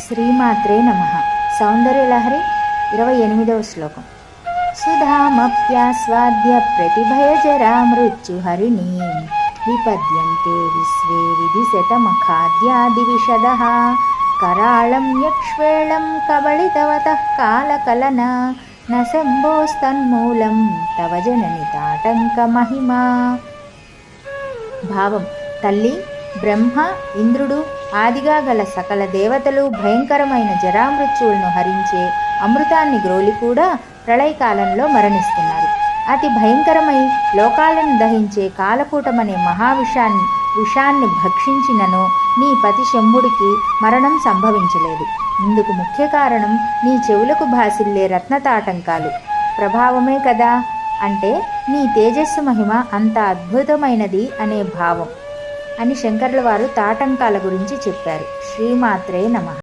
శ్రీమాత్రే నమః. సౌందర్యలహరి 28వ శ్లోకం. సుధామప్యాస్వాద్య ప్రతిభయజరా మృత్యుహరిణీం విపద్యంతే విశ్వే విధిశతమఖాద్యాదివిశదః కరాళం యక్ష్వేళం కబళితవతః కాలకలనా న శంభోస్తన్మూలం తవ జనని తాటంక మహిమా. భావం: తల్లి, బ్రహ్మ, ఇంద్రుడు ఆదిగా గల సకల దేవతలు భయంకరమైన జరామృత్యువులను హరించే అమృతాన్ని గ్రోలి కూడా ప్రళయకాలంలో మరణిస్తున్నారు. అతి భయంకరమై లోకాలను దహించే కాలకూటమనే విషాన్ని భక్షించినను నీ పతి శంభుడికి మరణం సంభవించలేదు. ఇందుకు ముఖ్య కారణం నీ చెవులకు భాసిల్లే రత్నతాటంకాలు ప్రభావమే కదా. అంటే నీ తేజస్సు మహిమ అంత అద్భుతమైనది అనే భావం అని శంకర్ల వారు తాటంకాల గురించి చెప్పారు. శ్రీమాత్రే నమః.